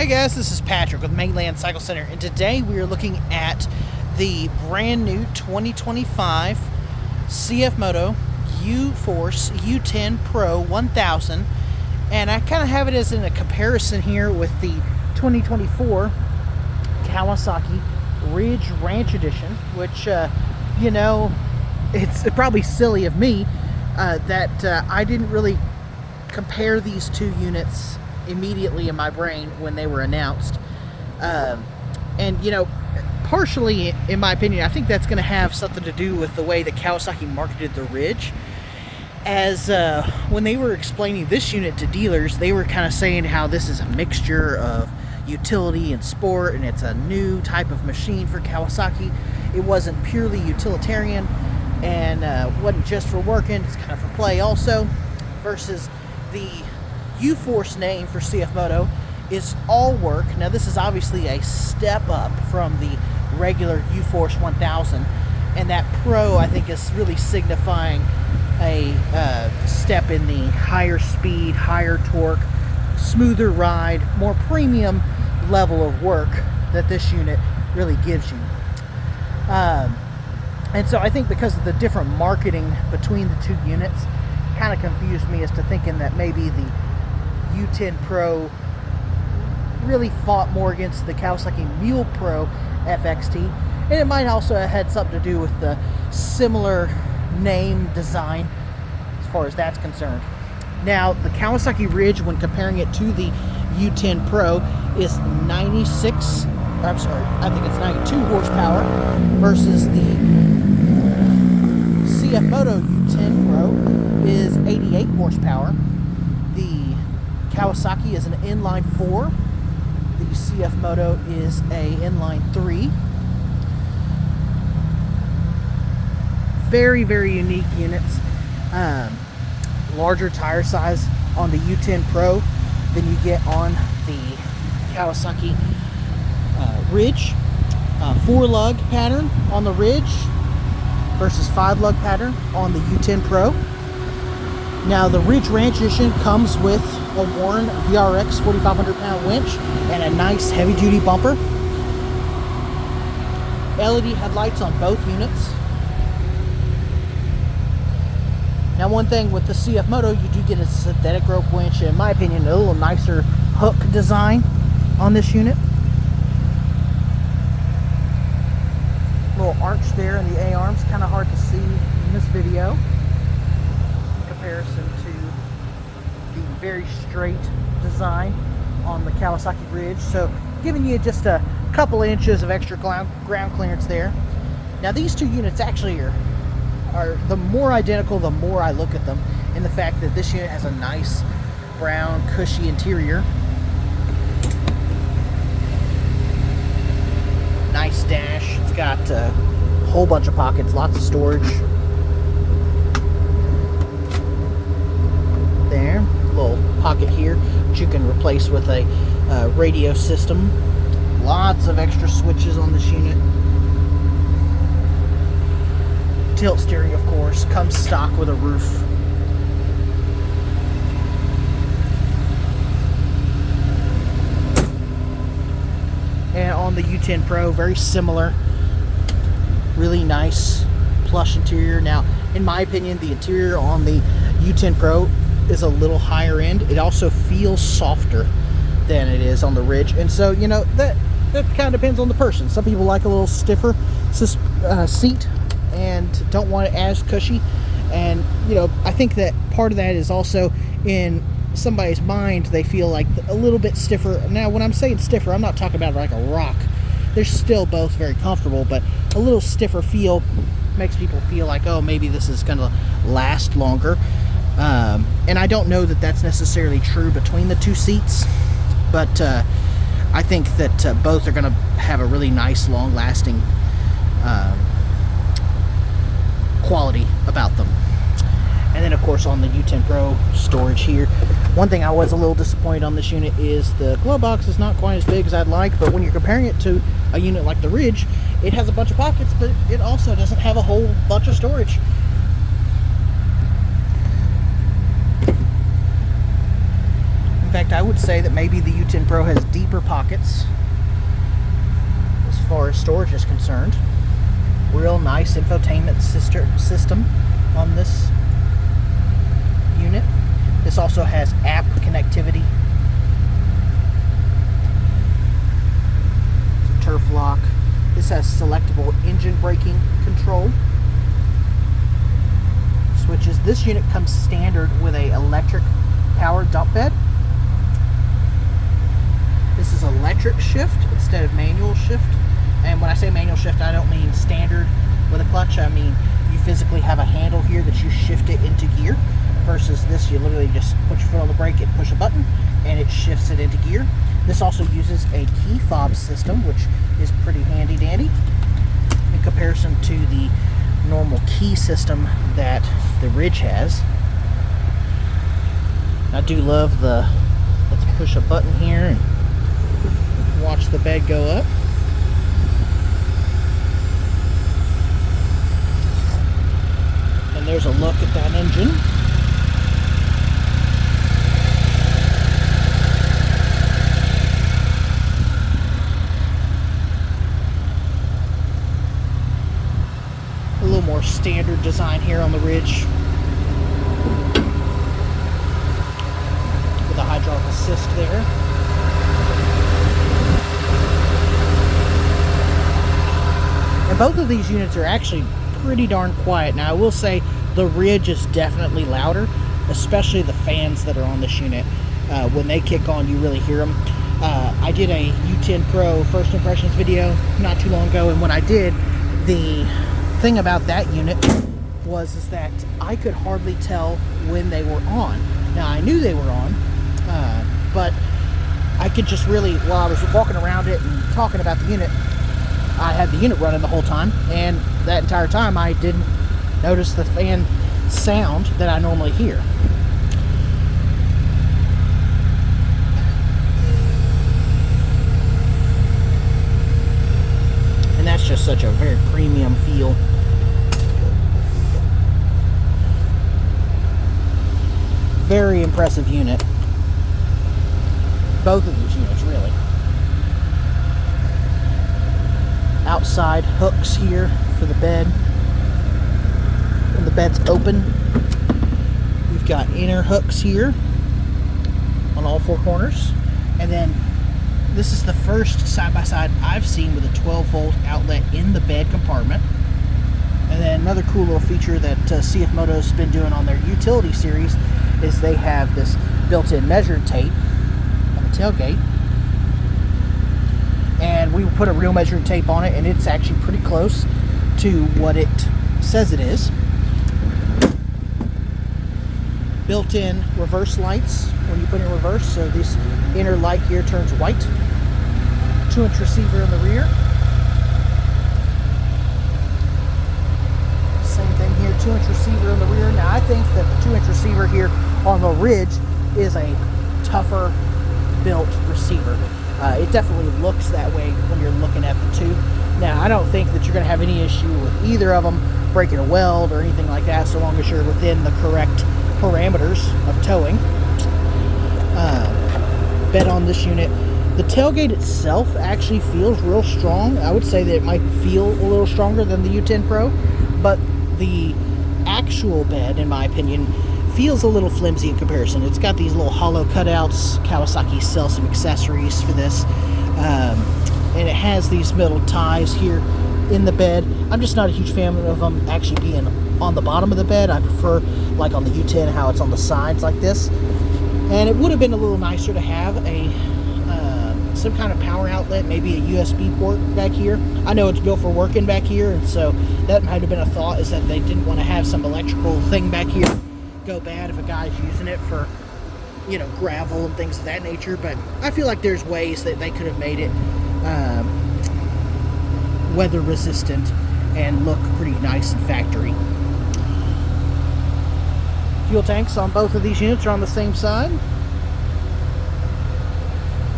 Hi guys, this is Patrick with Mainland Cycle Center, and today we are looking at the brand new 2025 Cfmoto U-Force U10 Pro 1000, and I kind of have it as in a comparison here with the 2024 Kawasaki Ridge Ranch Edition, which you know, it's probably silly of me that I didn't really compare these two units immediately in my brain when they were announced. And you know, partially in my opinion, I think that's going to have something to do with the way that Kawasaki marketed the Ridge. As when they were explaining this unit to dealers, they were kind of saying how this is a mixture of utility and sport, and it's a new type of machine for Kawasaki. It wasn't purely utilitarian and wasn't just for working, it's kind of for play also, versus the U-Force name for Cfmoto is all work. Now this is obviously a step up from the regular U-Force 1000, and that Pro I think is really signifying a step in the higher speed, higher torque, smoother ride, more premium level of work that this unit really gives you. And so I think because of the different marketing between the two units, kind of confused me as to thinking that maybe the U10 Pro really fought more against the Kawasaki Mule Pro FXT, and it might also have had something to do with the similar name design as far as that's concerned. Now the Kawasaki Ridge, when comparing it to the U10 Pro, is 92 horsepower versus the Cfmoto U10 Pro is 88 horsepower. The Kawasaki is an inline 4. The Cfmoto is a inline 3. Very, very unique units. Larger tire size on the U10 Pro than you get on the Kawasaki Ridge. 4-lug pattern on the Ridge versus 5-lug pattern on the U10 Pro. Now the Ridge Ranch Edition comes with a Warren VRX 4,500-pound winch and a nice heavy-duty bumper. LED headlights on both units. Now one thing with the Cfmoto, you do get a synthetic rope winch, and in my opinion a little nicer hook design on this unit. Little arch there in the A-arms, kind of hard to see in this video in comparison to the very straight design on the Kawasaki Ridge. So giving you just a couple inches of extra ground clearance there. Now these two units actually are the more identical the more I look at them, in the fact that this unit has a nice brown cushy interior, nice dash. It's got a whole bunch of pockets, lots of storage there. Little pocket here which you can replace with a radio system. Lots of extra switches on this unit. Tilt steering, of course, comes stock with a roof. And on the U10 Pro, very similar. Really nice plush interior. Now, in my opinion, the interior on the U10 Pro is a little higher end. It also feels softer than it is on the Ridge, and so you know that kind of depends on the person. Some people like a little stiffer seat and don't want it as cushy, and you know, I think that part of that is also in somebody's mind. They feel like a little bit stiffer. Now when I'm saying stiffer, I'm not talking about like a rock. They're still both very comfortable, but a little stiffer feel makes people feel like, oh, maybe this is going to last longer. And I don't know that that's necessarily true between the two seats, but I think that both are going to have a really nice long-lasting quality about them. And then of course on the U10 Pro, storage here. One thing I was a little disappointed on this unit is the glove box is not quite as big as I'd like, but when you're comparing it to a unit like the Ridge, it has a bunch of pockets, but it also doesn't have a whole bunch of storage. fact, I would say that maybe the U10 Pro has deeper pockets as far as storage is concerned. Real nice infotainment system on this unit. This also has app connectivity, turf lock. This has selectable engine braking control switches. This unit comes standard with a electric powered dump bed. This is electric shift instead of manual shift. And when I say manual shift, I don't mean standard with a clutch. I mean you physically have a handle here that you shift it into gear, versus this you literally just put your foot on the brake and push a button and it shifts it into gear. This also uses a key fob system, which is pretty handy dandy in comparison to the normal key system that the Ridge has. I do love the, let's push a button here and watch the bed go up. And there's a look at that engine. A little more standard design here on the Ridge, with a hydraulic assist there. And both of these units are actually pretty darn quiet. Now I will say the Ridge is definitely louder, especially the fans that are on this unit. When they kick on, you really hear them. I did a U10 Pro first impressions video not too long ago, and when I did, the thing about that unit was that I could hardly tell when they were on. Now I knew they were on, but I could just really, while I was walking around it and talking about the unit, I had the unit running the whole time, and that entire time I didn't notice the fan sound that I normally hear. And that's just such a very premium feel. Very impressive unit. Both of these units, really. Outside hooks here for the bed. When the bed's open, we've got inner hooks here on all four corners. And then this is the first side-by-side I've seen with a 12-volt outlet in the bed compartment. And then another cool little feature that Cfmoto's been doing on their utility series is they have this built-in measuring tape on the tailgate. And we put a real measuring tape on it, and it's actually pretty close to what it says it is. Built-in reverse lights when you put in reverse, so this inner light here turns white. 2-inch receiver in the rear. Same thing here, 2-inch receiver in the rear. Now I think that the 2-inch receiver here on the Ridge is a tougher built receiver. It definitely looks that way when you're looking at the two. Now I don't think that you're going to have any issue with either of them breaking a weld or anything like that, so long as you're within the correct parameters of towing. Bed on this unit. The tailgate itself actually feels real strong. I would say that it might feel a little stronger than the U10 Pro, but the actual bed, in my opinion, feels a little flimsy in comparison. It's got these little hollow cutouts. Kawasaki sells some accessories for this. And it has these metal ties here in the bed. I'm just not a huge fan of them actually being on the bottom of the bed. I prefer, like on the U10, how it's on the sides like this. And it would have been a little nicer to have a some kind of power outlet, maybe a USB port back here. I know it's built for working back here, and so that might have been a thought, is that they didn't want to have some electrical thing back here go bad if a guy's using it for, you know, gravel and things of that nature. But I feel like there's ways that they could have made it weather resistant and look pretty nice and factory. Fuel tanks on both of these units are on the same side.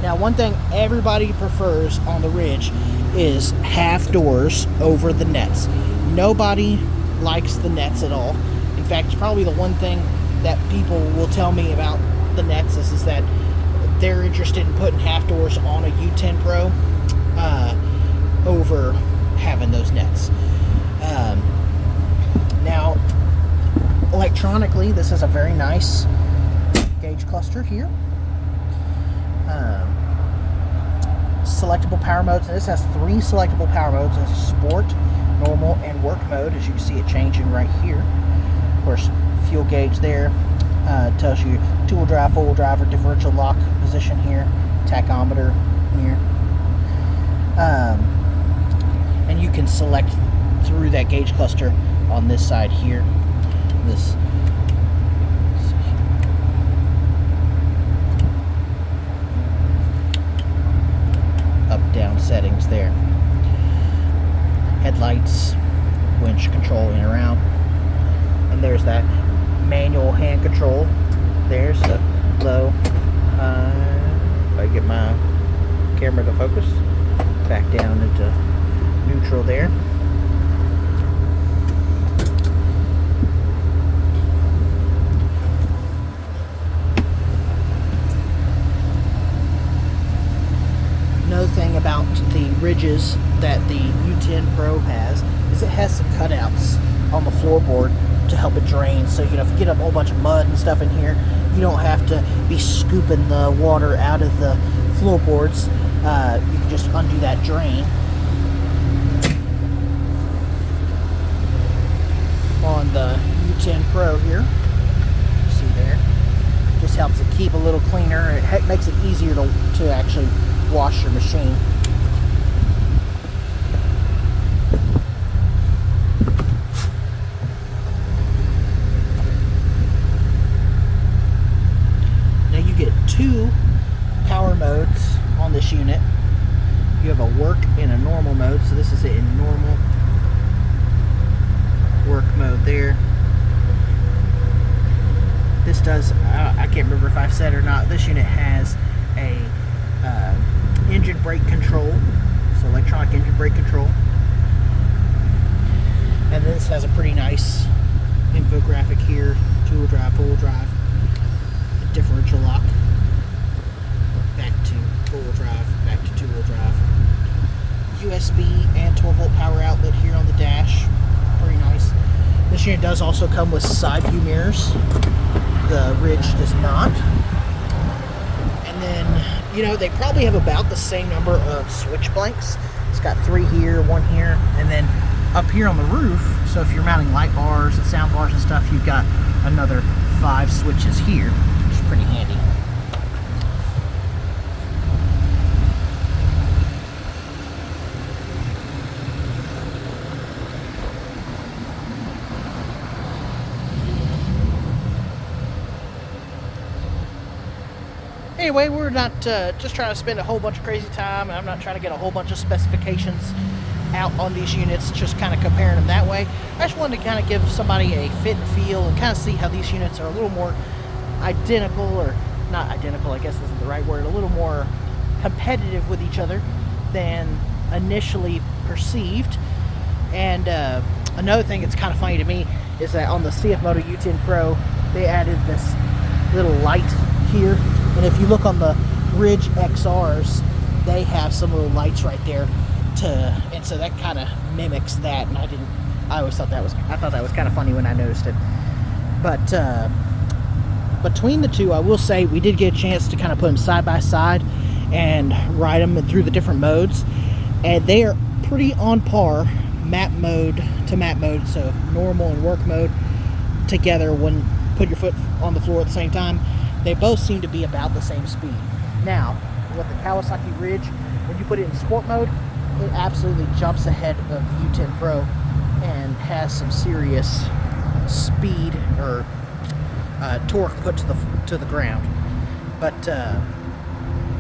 Now, one thing everybody prefers on the Ridge is half doors over the nets. Nobody likes the nets at all. In fact, it's probably the one thing that people will tell me about the nets is that they're interested in putting half doors on a U10 Pro over having those nets. Now, electronically, this is a very nice gauge cluster here. Selectable power modes. And this has 3 selectable power modes: as sport, normal, and work mode. As you can see it changing right here. Of course, fuel gauge there. Tells you two-wheel drive, four-wheel drive, or differential lock position here. Tachometer here. And you can select through that gauge cluster on this side here. This up-down settings there. Headlights, winch control in and around, and there's that manual hand control. There's the low, high. If I get my camera to focus, back down into neutral there. Another thing about the ridges that the U10 Pro has is it has some cutouts on the floorboard to help it drain. So, you know, if you get a whole bunch of mud and stuff in here, you don't have to be scooping the water out of the floorboards. You can just undo that drain on the U10 Pro here. See there? Just helps it keep a little cleaner. It makes it easier to actually wash your machine. Now you get 2 power modes on this unit. You have a work and a normal mode. So this is it in normal. Work mode there. This does, I can't remember if I've said or not, this unit has a engine brake control, so electronic engine brake control. And this has a pretty nice infographic here: two-wheel drive, four-wheel drive, a differential lock, back to four-wheel drive, back to two-wheel drive, USB and 12-volt power outlet here on the dash. Pretty nice. This unit does also come with side view mirrors. The Ridge does not. And then, you know, they probably have about the same number of switch blanks. It's got 3 here, 1 here, and then up here on the roof, so if you're mounting light bars and sound bars and stuff, you've got another 5 switches here, which is pretty handy. Anyway, we're not just trying to spend a whole bunch of crazy time, and I'm not trying to get a whole bunch of specifications out on these units, just kind of comparing them that way. I just wanted to kind of give somebody a fit and feel and kind of see how these units are a little more identical, or not identical, I guess isn't the right word, a little more competitive with each other than initially perceived. And another thing that's kind of funny to me is that on the Cfmoto U10 Pro, they added this little light here. And if you look on the Ridge XRs, they have some little lights right there and so that kind of mimics that. And I always thought that was kind of funny when I noticed it. But between the two, I will say we did get a chance to kind of put them side by side and ride them through the different modes, and they are pretty on par, map mode to map mode. So normal and work mode together, when put your foot on the floor at the same time, they both seem to be about the same speed. Now, with the Kawasaki Ridge, when you put it in sport mode, it absolutely jumps ahead of the U10 Pro and has some serious speed or torque put to the ground. But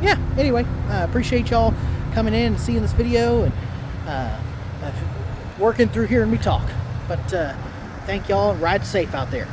yeah, anyway, appreciate y'all coming in and seeing this video and working through hearing me talk. But thank y'all, and ride safe out there.